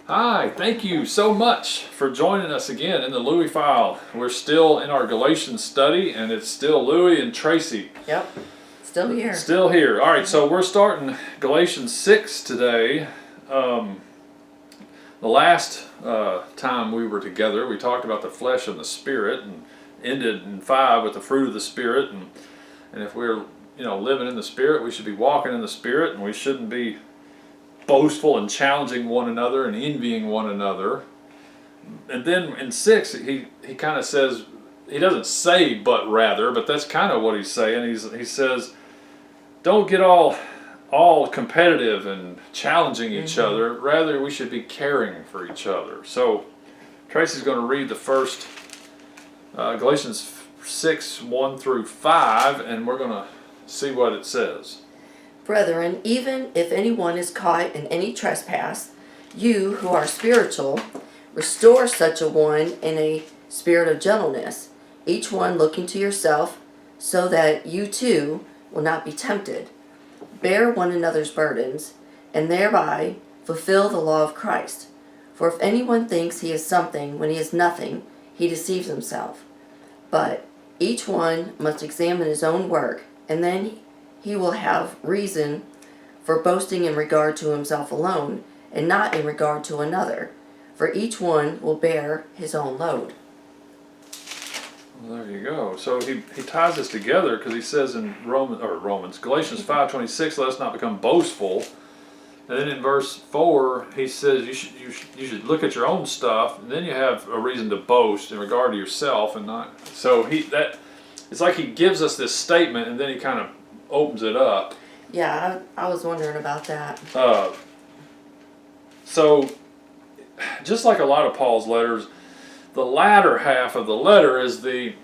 Hi, thank you so much for joining us again in the Louis File. We're still in our Galatians study, and it's still Louis and Tracy. Yep, still here. Still here. All right, so we're starting Galatians 6 today. The last time we were together, we talked about the flesh and the spirit, and ended in 5 with the fruit of the spirit. And if we're living in the spirit, we should be walking in the spirit, and we shouldn't be boastful and challenging one another and envying one another. And then in 6, he kind of says, he doesn't say but rather, but that's kind of what he's saying. He says, don't get all competitive and challenging each other. Rather, we should be caring for each other. So Tracy's going to read the first Galatians 6, 1 through 5, and we're going to see what it says. Brethren, even if anyone is caught in any trespass, you who are spiritual, restore such a one in a spirit of gentleness, each one looking to yourself, so that you too will not be tempted. Bear one another's burdens, and thereby fulfill the law of Christ. For if anyone thinks he is something when he is nothing, he deceives himself. But each one must examine his own work, and then he will have reason for boasting in regard to himself alone, and not in regard to another. For each one will bear his own load. Well, there you go. So he ties this together because he says in Galatians 5:26, let us not become boastful. And then in verse 4, he says you should look at your own stuff, and then you have a reason to boast in regard to yourself, and not. So it's like he gives us this statement, and then he kind of opens it up. Yeah, I was wondering about that. So just like a lot of Paul's letters, the latter half of the letter is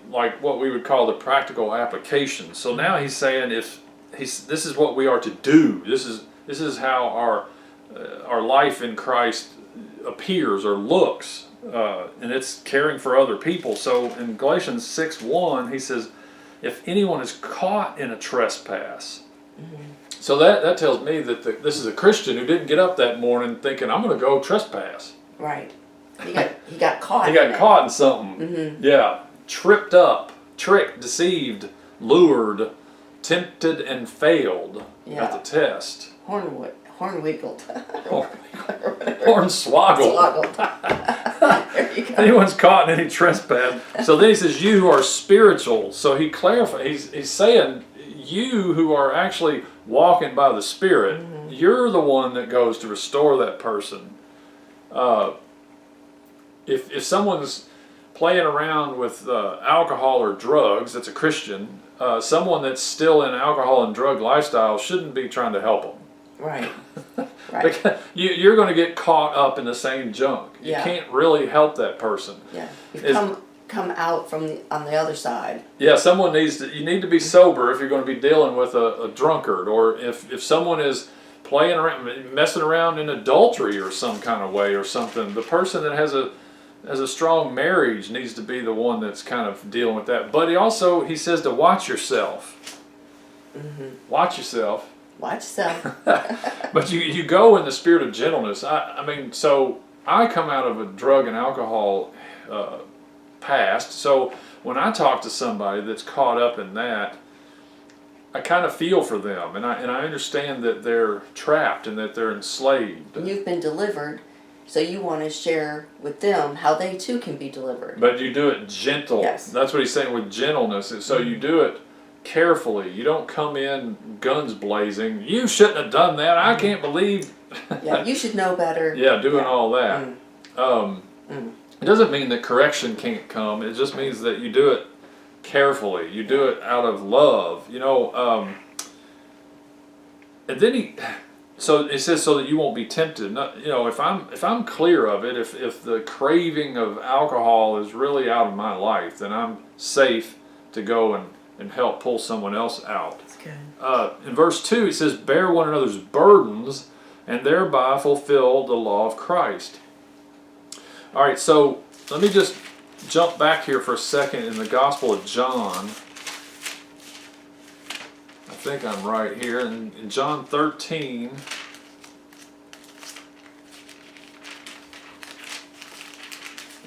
what we would call the practical application. So now he's saying this is what we are to do. This is how our life in Christ appears or looks, and it's caring for other people. So in Galatians 6:1, he says, if anyone is caught in a trespass. So that tells me that this is a Christian who didn't get up that morning thinking, I'm going to go trespass. Right. He got caught. He got caught in something. Yeah. Tripped up, tricked, deceived, lured, tempted, and failed at the test. Hornwiggled. Hornswoggled. There you go. Anyone's caught in any trespass. So then he says, you who are spiritual. So he clarifies, he's saying, you who are actually walking by the Spirit, you're the one that goes to restore that person. If someone's playing around with alcohol or drugs, that's a Christian. Someone that's still in alcohol and drug lifestyle shouldn't be trying to help them. Right. Right. Because you're going to get caught up in the same junk. You can't really help that person. Yeah. Come out on the other side. Yeah, you need to be sober if you're going to be dealing with a drunkard, or if someone is playing around, messing around in adultery or some kind of way or something. The person that has a strong marriage needs to be the one that's kind of dealing with that. But he says to watch yourself. Watch yourself. Watch yourself. But you go in the spirit of gentleness. So I come out of a drug and alcohol past. So when I talk to somebody that's caught up in that, I kind of feel for them, and I understand that they're trapped and that they're enslaved. And you've been delivered, so you want to share with them how they too can be delivered. But you do it gentle. Yes. That's what he's saying with gentleness. So you do it carefully. You don't come in guns blazing. You shouldn't have done that. I can't believe. Yeah, you should know better. Yeah, doing all that. It doesn't mean that correction can't come. It just means that you do it carefully. You do it out of love. And then so it says so that you won't be tempted. If I'm clear of it, if the craving of alcohol is really out of my life, then I'm safe to go and help pull someone else out. That's good. In verse 2, it says, bear one another's burdens and thereby fulfill the law of Christ. All right, so let me just jump back here for a second in the Gospel of John. I think I'm right here. In John 13,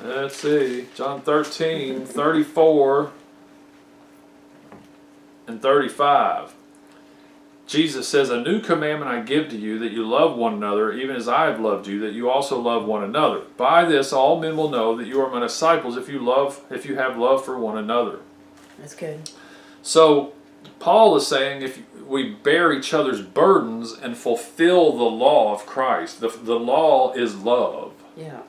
Let's see. John 13, 34 and 35. Jesus says, "A new commandment I give to you, that you love one another, even as I have loved you, that you also love one another. By this all men will know that you are my disciples, if you have love for one another." That's good. So Paul is saying if we bear each other's burdens and fulfill the law of Christ, the law is love. Yeah.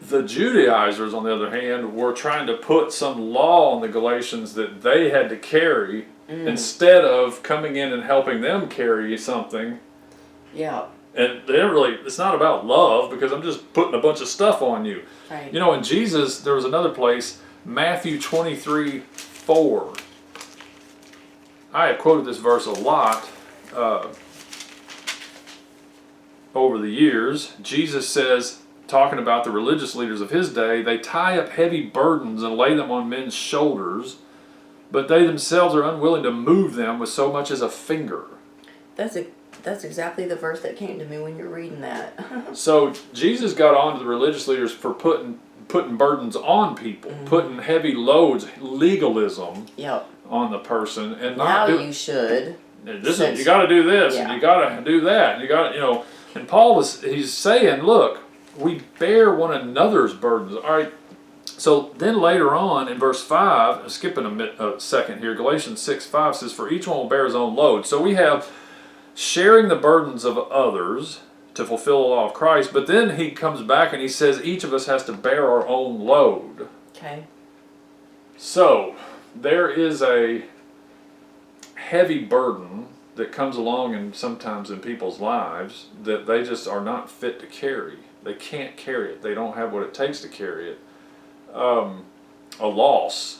The Judaizers, on the other hand, were trying to put some law on the Galatians that they had to carry instead of coming in and helping them carry something. Yeah. And they don't really, it's not about love, because I'm just putting a bunch of stuff on you. Right. You know, in Jesus, there was another place, Matthew 23:4. I have quoted this verse a lot over the years. Jesus says, talking about the religious leaders of his day, they tie up heavy burdens and lay them on men's shoulders, but they themselves are unwilling to move them with so much as a finger. That's exactly the verse that came to me when you're reading that. So Jesus got on to the religious leaders for putting burdens on people, putting heavy loads, legalism Yep. on the person, and Now not you should. you got to do this, and you got to do that, and you got to, And Paul he's saying, look, we bear one another's burdens. All right. So then later on in verse 5, skipping a second here, Galatians 6:5 says, "For each one will bear his own load." So we have sharing the burdens of others to fulfill the law of Christ, but then he comes back and he says each of us has to bear our own load. Okay. So there is a heavy burden that comes along and sometimes in people's lives that they just are not fit to carry. They can't carry it. They don't have what it takes to carry it. A loss.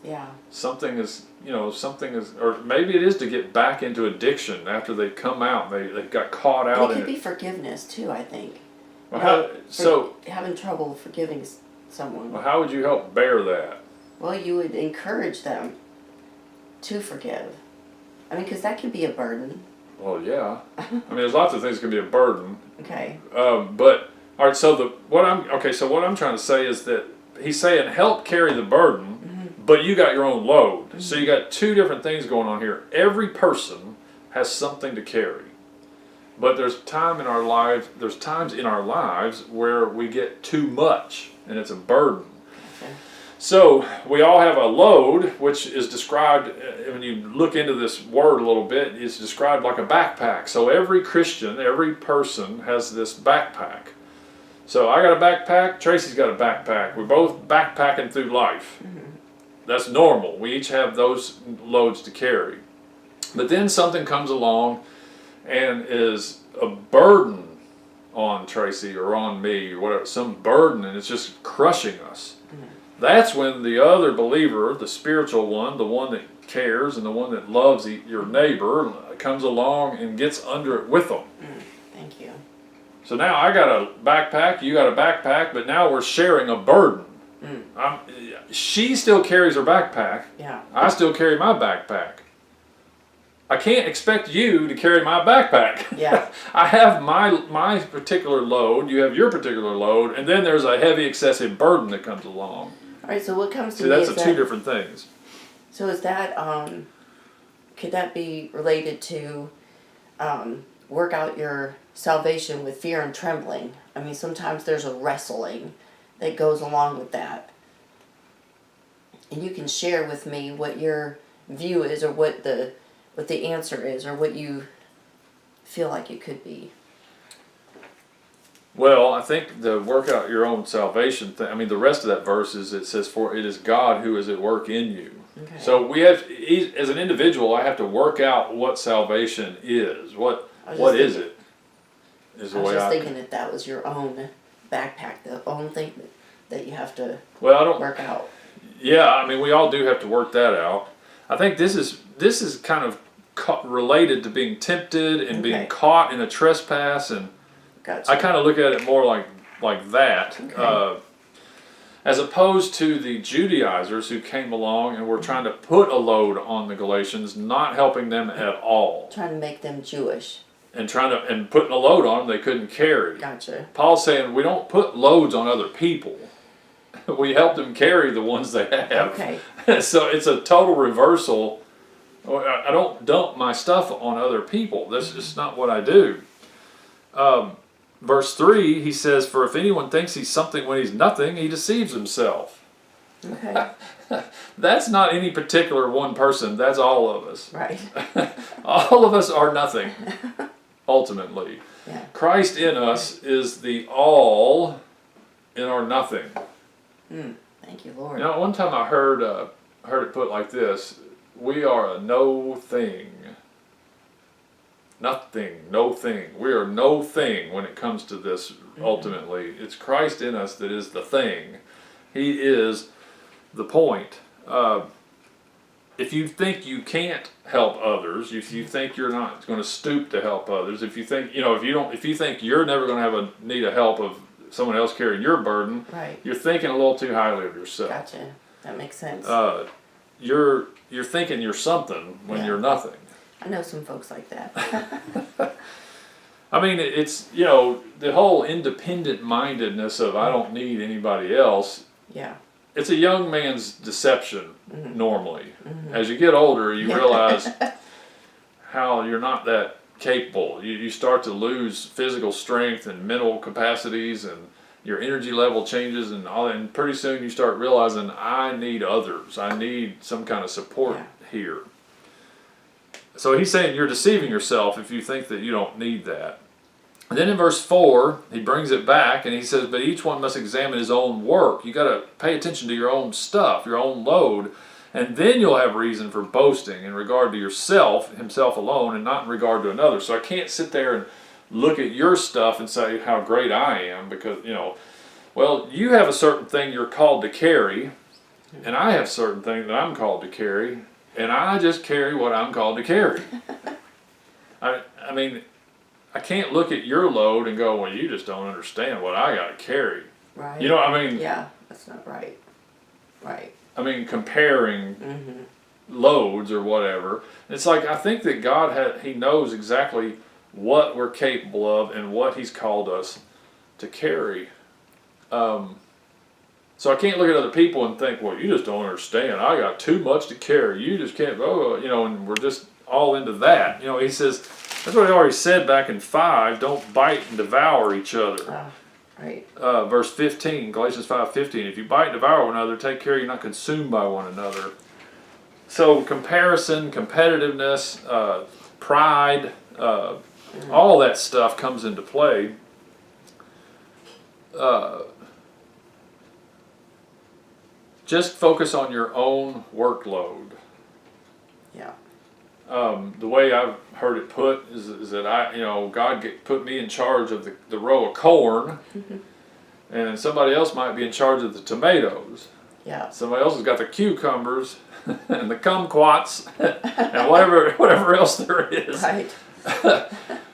Yeah. Something is, or maybe it is to get back into addiction after they come out. They got caught out It in could be forgiveness too, I think. Well, Having trouble forgiving someone. how would you help bear that? Well, you would encourage them to forgive. I mean, because that can be a burden. Well, yeah. I mean, there's lots of things that can be a burden. Okay. But all right. So what I'm trying to say is that he's saying help carry the burden, but you got your own load. So you got two different things going on here. Every person has something to carry, but there's times in our lives where we get too much, and it's a burden. Okay. So we all have a load, which is described, when you look into this word a little bit, it's described like a backpack. So every Christian, every person has this backpack. So I got a backpack, Tracy's got a backpack. We're both backpacking through life. That's normal. We each have those loads to carry. But then something comes along and is a burden on Tracy or on me or whatever, some burden, and it's just crushing us. That's when the other believer, the spiritual one, the one that cares and the one that loves your neighbor, comes along and gets under it with them. Thank you. So now I got a backpack, you got a backpack, but now we're sharing a burden. She still carries her backpack. Yeah. I still carry my backpack. I can't expect you to carry my backpack. Yeah. I have my particular load, you have your particular load, and then there's a heavy, excessive burden that comes along. All right. So what comes to See, me that's is two different things. So is that could that be related to work out your salvation with fear and trembling? I mean, sometimes there's a wrestling that goes along with that. And you can share with me what your view is, or what the answer is, or what you feel like it could be. Well, I think the work out your own salvation thing, I mean, the rest of that verse is, it says, "For it is God who is at work in you." Okay. So we have, as an individual, I have to work out what salvation is. What is it? Is the I was way just thinking that was your own backpack, the own thing that you have to work out. Yeah, I mean, we all do have to work that out. I think this is kind of related to being tempted and being caught in a trespass, and Gotcha. I kind of look at it more like that, as opposed to the Judaizers who came along and were trying to put a load on the Galatians, not helping them at all. Trying to make them Jewish. and putting a load on them they couldn't carry. Gotcha. Paul's saying we don't put loads on other people. We help them carry the ones they have. Okay. So it's a total reversal. I don't dump my stuff on other people. That's just not what I do. Verse 3, he says, "For if anyone thinks he's something when he's nothing, he deceives himself." Okay. That's not any particular one person. That's all of us. Right. All of us are nothing, ultimately. Yeah. Christ in us is the all in our nothing. Thank you, Lord. You know, one time I heard it put like this: we are a no thing. Nothing, no thing. We are no thing when it comes to this, ultimately. It's Christ in us that is the thing. He is the point. If you think you can't help others, if you think you're not going to stoop to help others, if you think, if you think you're never going to have a need of help of someone else carrying your burden, Right. you're thinking a little too highly of yourself. Gotcha. That makes sense. You're thinking you're something when you're nothing. I know some folks like that. I mean, it's, the whole independent mindedness of I don't need anybody else. Yeah. It's a young man's deception, normally. As you get older, you realize how you're not that capable. You start to lose physical strength and mental capacities, and your energy level changes, and all that. And pretty soon you start realizing, I need others. I need some kind of support here. So he's saying you're deceiving yourself if you think that you don't need that. And then in verse 4, he brings it back and he says, "But each one must examine his own work." You got to pay attention to your own stuff, your own load, and then you'll have reason for boasting in regard to yourself, himself alone, and not in regard to another. So I can't sit there and look at your stuff and say how great I am, because, well, you have a certain thing you're called to carry, and I have a certain thing that I'm called to carry, and I just carry what I'm called to carry. I mean, I can't look at your load and go, well, you just don't understand what I got to carry. Right. You know what I mean? Yeah, that's not right. Right. I mean, comparing loads or whatever. It's like, I think that God, He knows exactly what we're capable of and what He's called us to carry. So I can't look at other people and think, well, you just don't understand. I got too much to carry. You just can't, and we're just all into that. He says, that's what he already said back in 5, don't bite and devour each other. Right. Verse 15, Galatians 5:15, if you bite and devour one another, take care you're not consumed by one another. So comparison, competitiveness, pride, all that stuff comes into play. Just focus on your own workload. Yeah. The way I've heard it put is that God put me in charge of the row of corn, and somebody else might be in charge of the tomatoes. Yeah. Somebody else has got the cucumbers and the kumquats and whatever else there is. Right.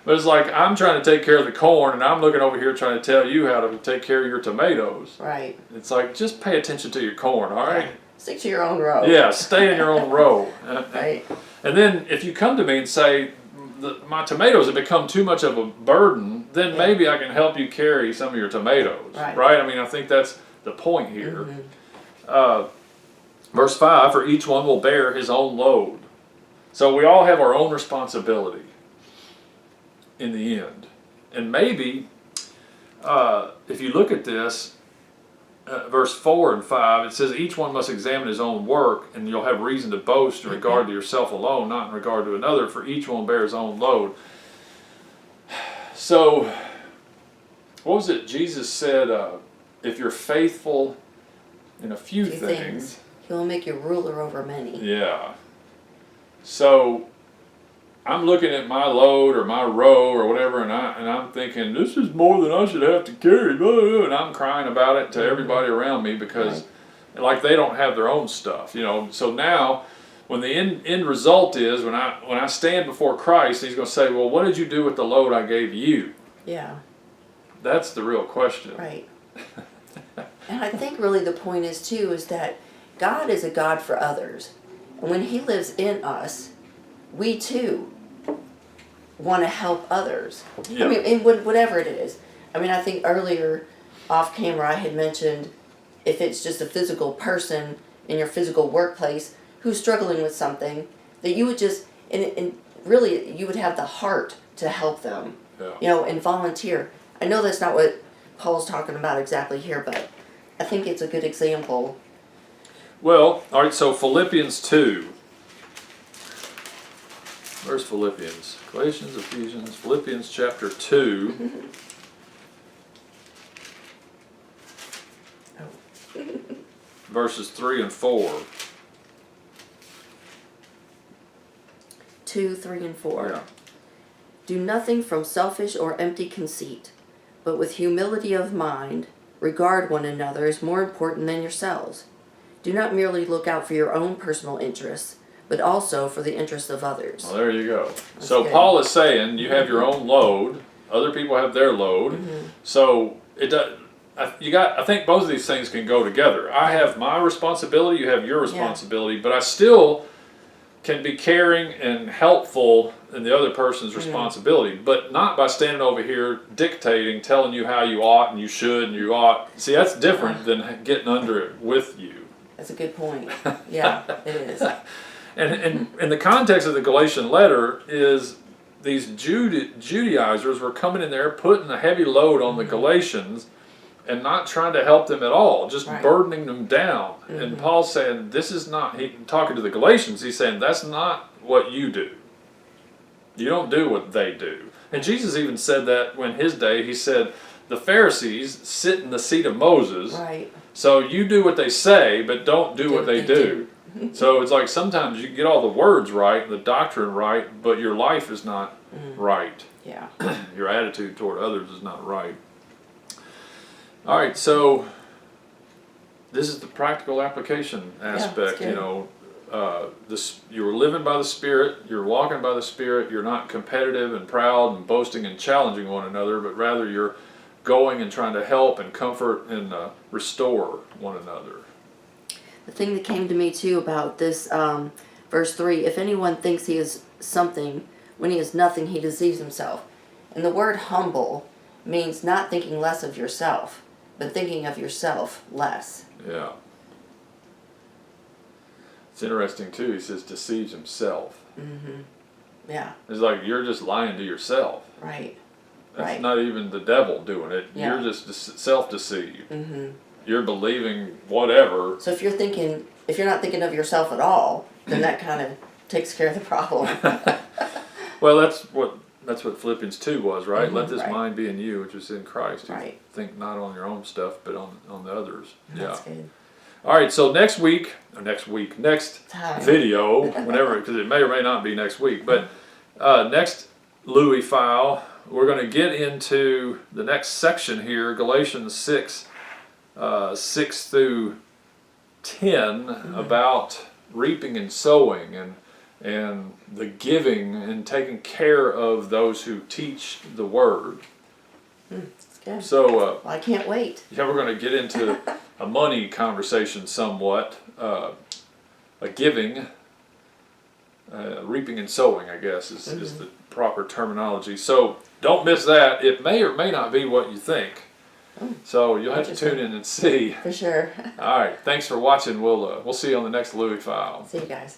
But it's like, I'm trying to take care of the corn, and I'm looking over here trying to tell you how to take care of your tomatoes. Right. It's like, just pay attention to your corn, all right? Stick to your own row. Yeah, stay in your own row. Right. And then if you come to me and say, my tomatoes have become too much of a burden, then maybe I can help you carry some of your tomatoes. Right? I mean, I think that's the point here. Verse 5, for each one will bear his own load. So we all have our own responsibility in the end. And maybe, if you look at this, verse 4 and 5, it says each one must examine his own work, and you'll have reason to boast in regard to yourself alone, not in regard to another, for each one will bear his own load. So, what was it Jesus said? If you're faithful in a few things, He will make you ruler over many. Yeah. So, I'm looking at my load or my row or whatever, and I'm thinking, this is more than I should have to carry, and I'm crying about it to everybody around me because, like, they don't have their own stuff, So now, when the end result is, when I stand before Christ, He's going to say, well, what did you do with the load I gave you? Yeah. That's the real question. Right. And I think really the point is too, is that God is a God for others. And when He lives in us, we too want to help others. Yeah. I mean, in whatever it is. I mean, I think earlier off camera I had mentioned if it's just a physical person in your physical workplace who's struggling with something, that you would just, and really you would have the heart to help them, Yeah. and volunteer. I know that's not what Paul's talking about exactly here, but I think it's a good example. Well, all right, so Philippians 2. Where's Philippians? Galatians, Ephesians, Philippians chapter 2. Verses 3 and 4. 2, 3, and 4. Yeah. Do nothing from selfish or empty conceit, but with humility of mind, regard one another as more important than yourselves. Do not merely look out for your own personal interests, but also for the interests of others. Well, there you go. That's So good. Paul is saying you have your own load. Other people have their load. So it does. I think both of these things can go together. I have my responsibility. You have your responsibility. But I still can be caring and helpful in the other person's responsibility, but not by standing over here dictating, telling you how you ought and you should and you ought. See, that's different than getting under it with you. That's a good point. Yeah, it is. And in the context of the Galatian letter is these Judaizers were coming in there putting a heavy load on the Galatians and not trying to help them at all, just burdening them down. And Paul's saying, this is not, he talking to the Galatians, he's saying, that's not what you do. You don't do what they do. And Jesus even said that when his day, he said, the Pharisees sit in the seat of Moses. Right. So you do what they say, but don't do what they do. So it's like sometimes you get all the words right, the doctrine right, but your life is not right. Yeah. Your attitude toward others is not right. All right, so this is the practical application aspect. good. You're living by the Spirit, you're walking by the Spirit, you're not competitive and proud and boasting and challenging one another, but rather you're going and trying to help and comfort and restore one another. The thing that came to me too about this verse 3, if anyone thinks he is something when he is nothing, he deceives himself. And the word humble means not thinking less of yourself, but thinking of yourself less. Yeah. It's interesting too, he says deceives himself. Yeah. It's like you're just lying to yourself. Right. That's not even the devil doing it. Yeah. You're just self-deceived. You're believing whatever. So if you're not thinking of yourself at all, then that kind of takes care of the problem. Well, that's what Philippians 2 was, right? Let this right. mind be in you, which is in Christ. You Right. think not on your own stuff, but on the others. That's good. All right, so next Time. video, whenever, because it may or may not be next week, but next Louis file, we're going to get into the next section here, Galatians 6, 6 through 10, about reaping and sowing and the giving and taking care of those who teach the word. That's good. So, Well, I can't wait. yeah, we're going to get into a money conversation somewhat, a giving, reaping and sowing, I guess, is the proper terminology. So don't miss that. It may or may not be what you think. So you'll have to tune in and see. For sure. All right, thanks for watching. We'll see you on the next Louis File. See you guys.